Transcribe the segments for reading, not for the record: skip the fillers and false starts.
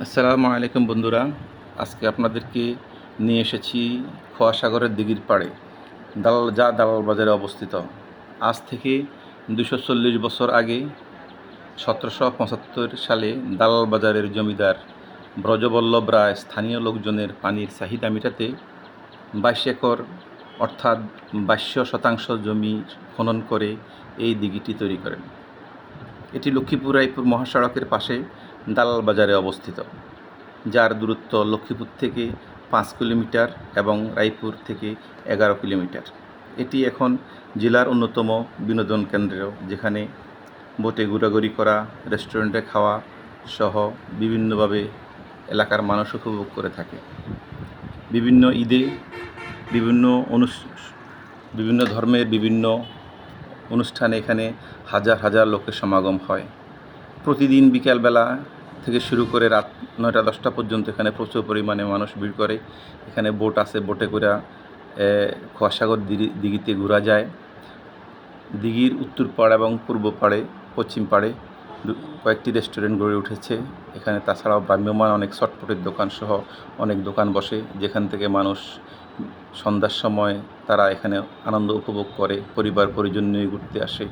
আসসালামু আলাইকুম বন্ধুরা। আজকে আপনাদেরকে নিয়ে এসেছি খোয়া সাগরের দিঘির পাড়ে, দালাল বাজারে অবস্থিত। আজ থেকে ২৪০ বছর আগে ১৭৭৫ সালে দালাল বাজারের জমিদার ব্রজবল্লভ রায় স্থানীয় লোকজনের পানির চাহিদা মেটাতে ২২ একর অর্থাৎ ২২শতাংশ জমি খনন করে এই দিঘিটি তৈরি করেন। এটি লক্ষ্মীপুর রায়পুর মহাসড়কের পাশে দালাল বাজারে অবস্থিত, যার দূরত্ব লক্ষ্মীপুর থেকে ৫ কিলোমিটার এবং রায়পুর থেকে ১১ কিলোমিটার। এটি এখন জেলার অন্যতম বিনোদন কেন্দ্র, যেখানে বোটে ঘোরাঘুরি করা, রেস্টুরেন্টে খাওয়া সহ বিভিন্নভাবে এলাকার মানুষ উপভোগ করে থাকে। বিভিন্ন ঈদে বিভিন্ন বিভিন্ন ধর্মের বিভিন্ন অনুষ্ঠানে এখানে হাজার হাজার লোকের সমাগম হয়। প্রতিদিন বিকালবেলা থেকে শুরু করে রাত ৯টা-১০টা পর্যন্ত এখানে প্রচুর পরিমাণে মানুষ ভিড় করে। এখানে বোট আছে, বোটে করে খোয়া সাগর দিঘিতে ঘোরা যায়। দিঘির উত্তর পাড় এবং পূর্ব পাড়ে, পশ্চিম পাড়ে কয়েকটি রেস্টুরেন্ট গড়ে উঠেছে। এখানে তাছাড়াও ভ্রাম্যমাণ অনেক চটপটির দোকান সহ অনেক দোকান বসে, যেখান থেকে মানুষ সন্ধ্যার সময় তারা এখানে আনন্দ উপভোগ করে, পরিবার পরিজন নিয়ে ঘুরতে আসে।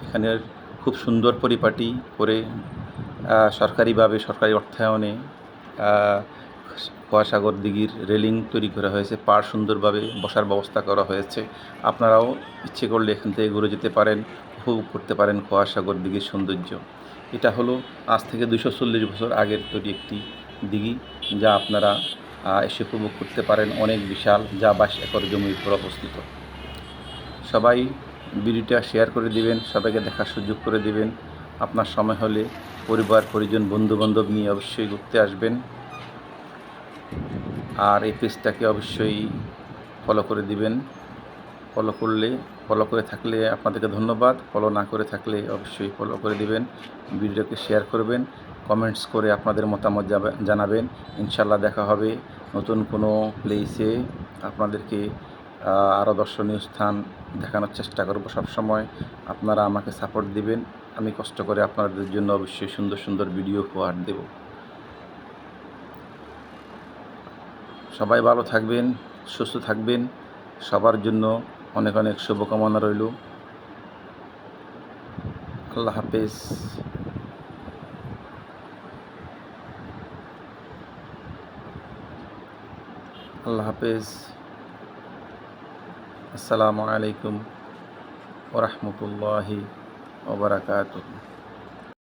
এখানের খুব সুন্দর পরিপাটি করে সরকারিভাবে, সরকারি অর্থায়নে খোয়া সাগর দিঘির রেলিং তৈরি করা হয়েছে, পাড় সুন্দরভাবে বসার ব্যবস্থা করা হয়েছে। আপনারাও ইচ্ছে করলে এখান থেকে ঘুরে যেতে পারেন, উপভোগ করতে পারেন খোয়া সাগর দিঘির সৌন্দর্য। এটা হলো আজ থেকে ২৪০ বছর আগের তৈরি একটি দিঘি, যা আপনারা এসে উপভোগ করতে পারেন। অনেক বিশাল, যা ২২ একর জমির উপর অবস্থিত। সবাই ভিডিওটা শেয়ার করে দিবেন, সবাইকে দেখার সুযোগ করে দিবেন। আপনার সময় হলে পরিবার পরিজন বন্ধুবান্ধব নিয়ে অবশ্যই ঘুরতে আসবেন। আর এই পেজটাকে অবশ্যই ফলো করে দিবেন। ফলো করে থাকলে আপনাদেরকে ধন্যবাদ, ফলো না করে থাকলে অবশ্যই ফলো করে দিবেন। ভিডিওকে শেয়ার করবেন, কমেন্টস করে আপনাদের মতামত জানাবেন। ইনশাল্লাহ দেখা হবে নতুন কোনো প্লেসে। আপনাদেরকে আরও দর্শনীয় স্থান দেখানোর চেষ্টা করব সবসময়। আপনারা আমাকে সাপোর্ট দিবেন, আমি কষ্ট করে আপনাদের জন্য অবশ্যই সুন্দর সুন্দর ভিডিও উপহার দেব। সবাই ভালো থাকবেন, সুস্থ থাকবেন। সবার জন্য অনেক অনেক শুভকামনা রইল। আল্লাহ হাফেজ। আল্লাহ হাফেজ। আসসালামু আলাইকুম ওয়া রাহমাতুল্লাহি ওয়া বারাকাতুহু।